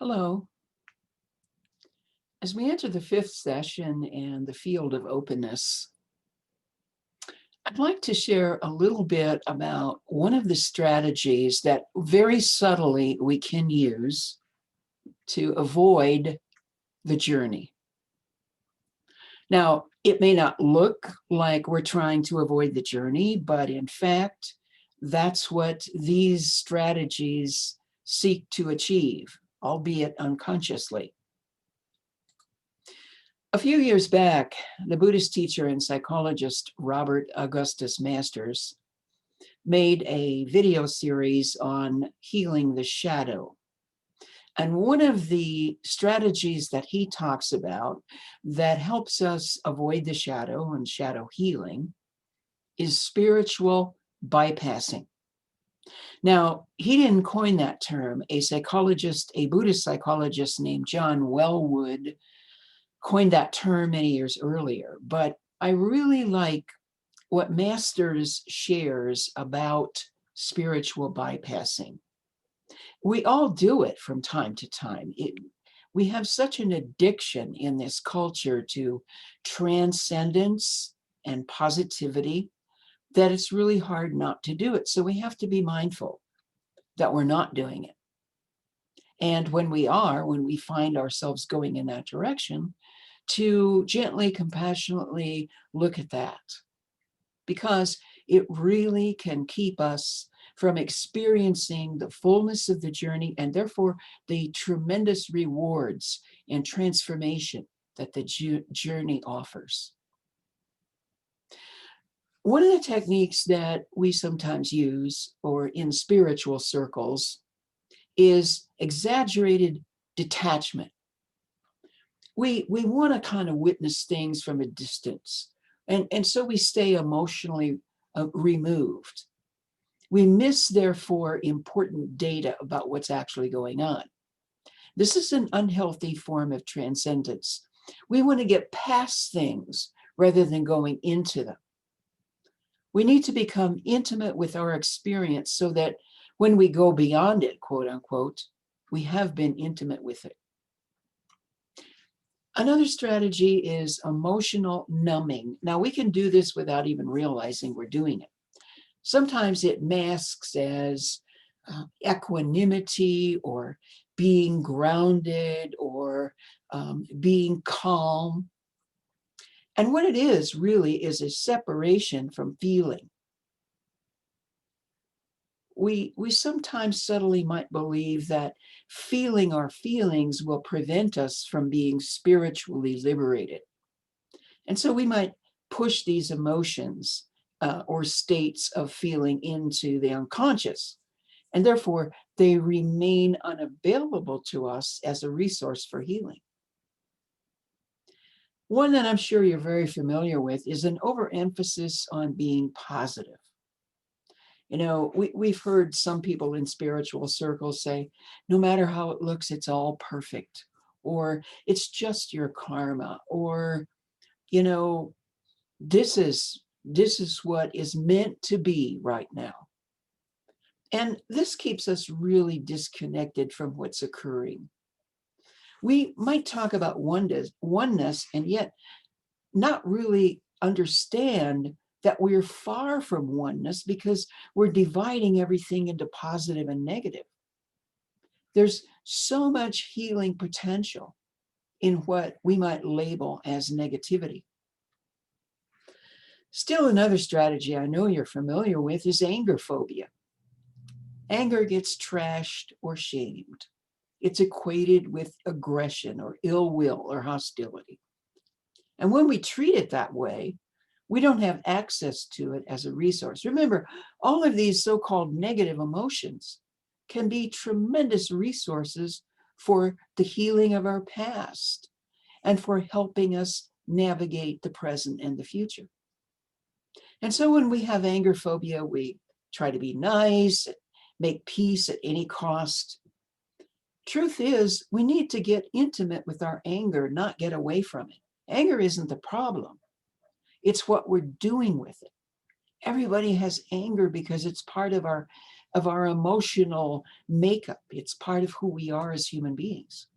Hello. As we enter the fifth session and the field of openness, I'd like to share a little bit about one of the strategies that very subtly we can use to avoid the journey. Now, it may not look like we're trying to avoid the journey, but in fact, that's what these strategies seek to achieve, albeit unconsciously. A few years back, the Buddhist teacher and psychologist Robert Augustus Masters made a video series on healing the shadow. And one of the strategies that he talks about that helps us avoid the shadow and shadow healing is spiritual bypassing. Now, he didn't coin that term. A Buddhist psychologist named John Welwood coined that term many years earlier, but I really like what Masters shares about spiritual bypassing. We all do it from time to time. We have such an addiction in this culture to transcendence and positivity that it's really hard not to do it. So we have to be mindful that we're not doing it. And when we find ourselves going in that direction, to gently, compassionately look at that, because it really can keep us from experiencing the fullness of the journey and therefore the tremendous rewards and transformation that the journey offers. One of the techniques that we sometimes use, or in spiritual circles, is exaggerated detachment. We want to kind of witness things from a distance. And so we stay emotionally removed. We miss, therefore, important data about what's actually going on. This is an unhealthy form of transcendence. We want to get past things rather than going into them. We need to become intimate with our experience so that when we go beyond it, quote unquote, we have been intimate with it. Another strategy is emotional numbing. Now, we can do this without even realizing we're doing it. Sometimes it masks as equanimity or being grounded or being calm. And what it is really is a separation from feeling. We sometimes subtly might believe that feeling our feelings will prevent us from being spiritually liberated. And so we might push these emotions or states of feeling into the unconscious. And therefore, they remain unavailable to us as a resource for healing. One that I'm sure you're very familiar with is an overemphasis on being positive. You know, we've heard some people in spiritual circles say, no matter how it looks, it's all perfect, or it's just your karma, or, you know, this is what is meant to be right now. And this keeps us really disconnected from what's occurring. We might talk about oneness and yet not really understand that we're far from oneness because we're dividing everything into positive and negative. There's so much healing potential in what we might label as negativity. Still, another strategy I know you're familiar with is anger phobia. Anger gets trashed or shamed. It's equated with aggression or ill will or hostility. And when we treat it that way, we don't have access to it as a resource. Remember, all of these so-called negative emotions can be tremendous resources for the healing of our past and for helping us navigate the present and the future. And so when we have anger phobia, we try to be nice, make peace at any cost. Truth is, we need to get intimate with our anger, not get away from it. Anger isn't the problem. It's what we're doing with it. Everybody has anger because it's part of our of our emotional makeup. It's part of who we are as human beings.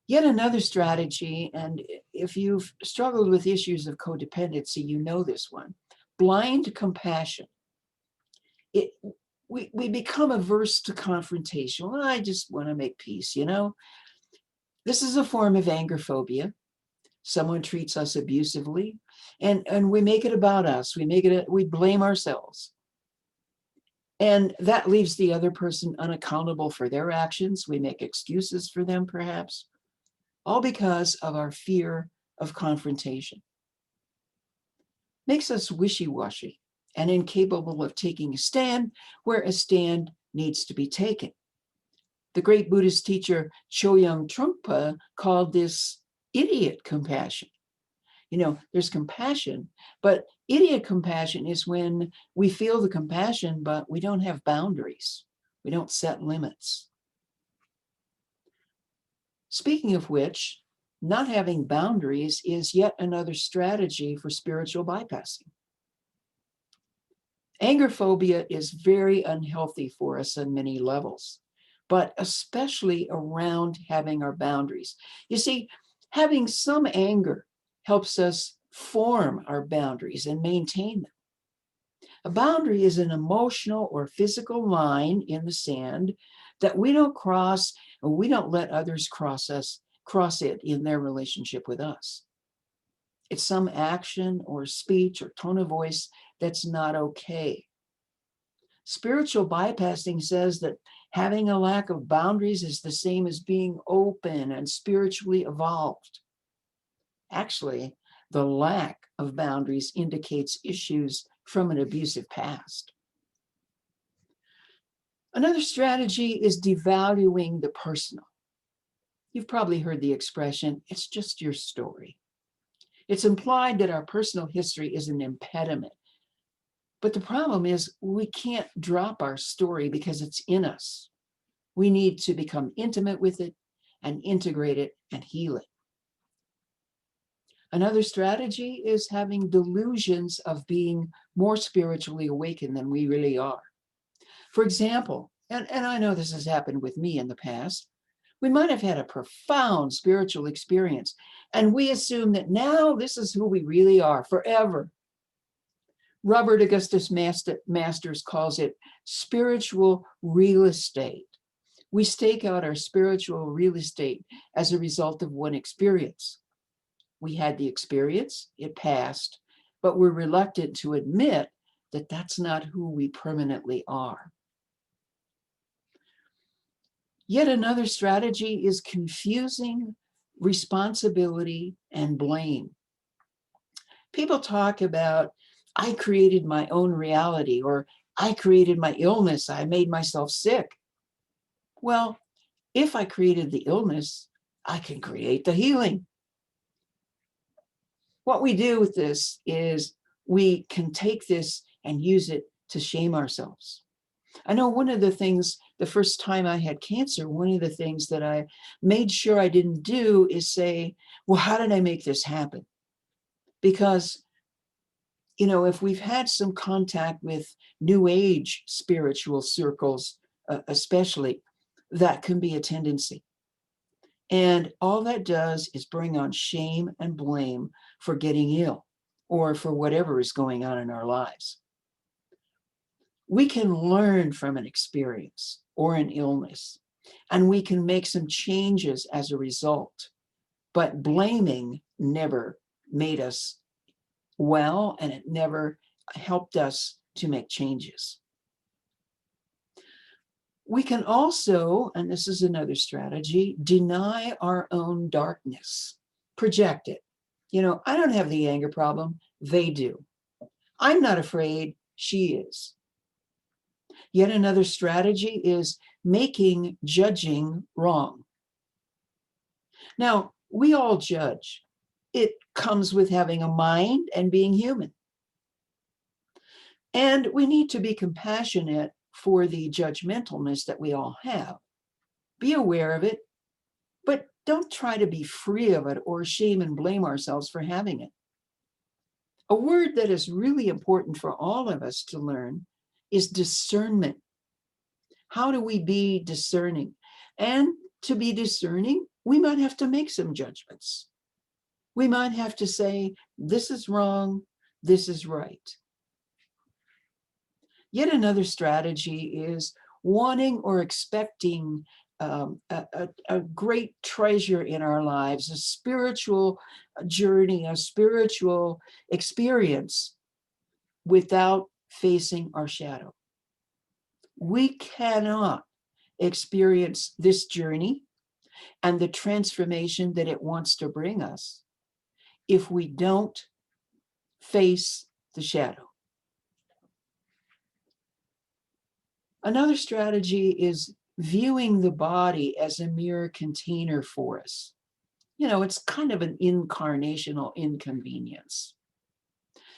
Yet another strategy, and if you've struggled with issues of codependency, you know this one: blind compassion. We become averse to confrontation. Well, I just want to make peace, you know? This is a form of anger phobia. Someone treats us abusively, and we make it about us. We blame ourselves. And that leaves the other person unaccountable for their actions. We make excuses for them, perhaps, all because of our fear of confrontation. Makes us wishy-washy and incapable of taking a stand where a stand needs to be taken. The great Buddhist teacher Chogyam Trungpa called this idiot compassion. You know, there's compassion, but idiot compassion is when we feel the compassion, but we don't have boundaries. We don't set limits. Speaking of which, not having boundaries is yet another strategy for spiritual bypassing. Anger phobia is very unhealthy for us on many levels, but especially around having our boundaries. You see, having some anger helps us form our boundaries and maintain them. A boundary is an emotional or physical line in the sand that we don't cross, and we don't let others cross it in their relationship with us. It's some action or speech or tone of voice that's not okay. Spiritual bypassing says that having a lack of boundaries is the same as being open and spiritually evolved. Actually, the lack of boundaries indicates issues from an abusive past. Another strategy is devaluing the personal. You've probably heard the expression, it's just your story. It's implied that our personal history is an impediment. But the problem is we can't drop our story because it's in us. We need to become intimate with it and integrate it and heal it. Another strategy is having delusions of being more spiritually awakened than we really are. For example, and I know this has happened with me in the past, we might have had a profound spiritual experience, and we assume that now this is who we really are forever. Robert Augustus Masters calls it spiritual real estate. We stake out our spiritual real estate as a result of one experience. We had the experience, it passed, but we're reluctant to admit that that's not who we permanently are. Yet another strategy is confusing responsibility and blame. People talk about, I created my own reality, or I created my illness, I made myself sick. Well, if I created the illness, I can create the healing. What we do with this is we can take this and use it to shame ourselves. I know one of the things, the first time I had cancer, one of the things that I made sure I didn't do is say, well, how did I make this happen? Because, you know, if we've had some contact with New Age spiritual circles, especially, that can be a tendency. And all that does is bring on shame and blame for getting ill or for whatever is going on in our lives. We can learn from an experience or an illness, and we can make some changes as a result. But blaming never made us well, and it never helped us to make changes. We can also, and this is another strategy, deny our own darkness, project it. You know, I don't have the anger problem, they do. I'm not afraid, she is. Yet another strategy is making judging wrong. Now, we all judge. It comes with having a mind and being human. And we need to be compassionate for the judgmentalness that we all have. Be aware of it, but don't try to be free of it or shame and blame ourselves for having it. A word that is really important for all of us to learn is discernment. How do we be discerning? And to be discerning, we might have to make some judgments. We might have to say, this is wrong, this is right. Yet another strategy is wanting or expecting a great treasure in our lives, a spiritual journey, a spiritual experience without facing our shadow. We cannot experience this journey and the transformation that it wants to bring us if we don't face the shadow. Another strategy is viewing the body as a mere container for us. You know, it's kind of an incarnational inconvenience.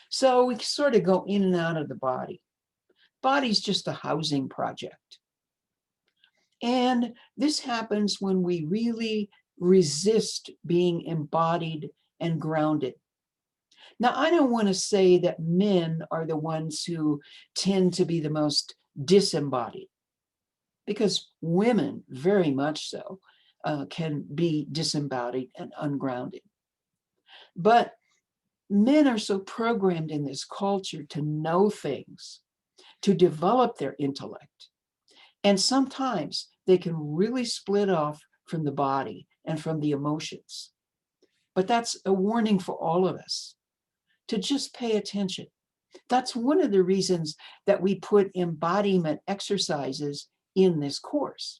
So we sort of go in and out of the body. Body's just a housing project. And this happens when we really resist being embodied and grounded. Now, I don't want to say that men are the ones who tend to be the most disembodied, because women, very much so, can be disembodied and ungrounded. But men are so programmed in this culture to know things, to develop their intellect. And sometimes they can really split off from the body and from the emotions. But that's a warning for all of us to just pay attention. That's one of the reasons that we put embodiment exercises in this course.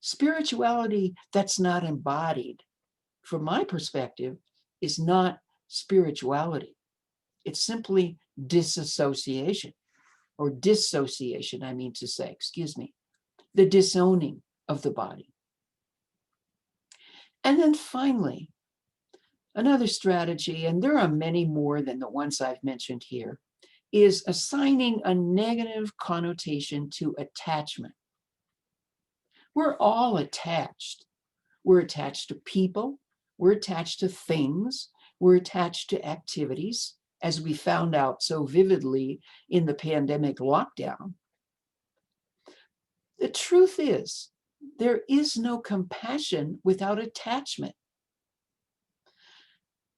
Spirituality that's not embodied, from my perspective, is not spirituality. It's simply disassociation, or dissociation, I mean to say, excuse me, the disowning of the body. And then finally, another strategy, and there are many more than the ones I've mentioned here, is assigning a negative connotation to attachment. We're all attached. We're attached to people, we're attached to things, we're attached to activities, as we found out so vividly in the pandemic lockdown. The truth is, there is no compassion without attachment.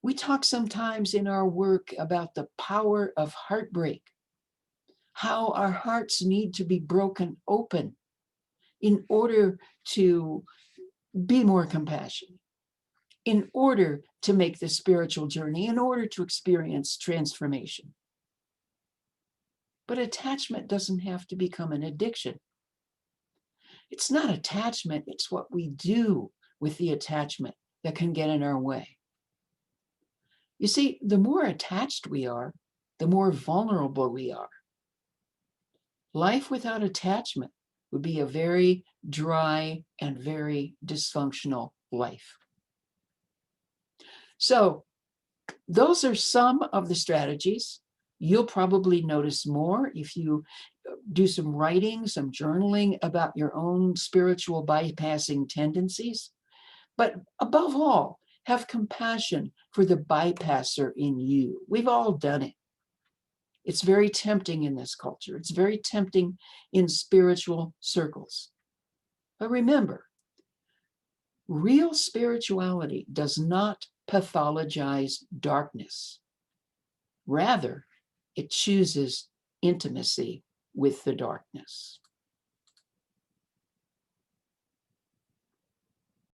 We talk sometimes in our work about the power of heartbreak, how our hearts need to be broken open in order to be more compassionate, in order to make the spiritual journey, in order to experience transformation. But attachment doesn't have to become an addiction. It's not attachment, it's what we do with the attachment that can get in our way. You see, the more attached we are, the more vulnerable we are. Life without attachment would be a very dry and very dysfunctional life. So those are some of the strategies. You'll probably notice more if you do some writing, some journaling about your own spiritual bypassing tendencies. But above all, have compassion for the bypasser in you. We've all done it. It's very tempting in this culture. It's very tempting in spiritual circles. But remember, real spirituality does not pathologize darkness. Rather, it chooses intimacy with the darkness.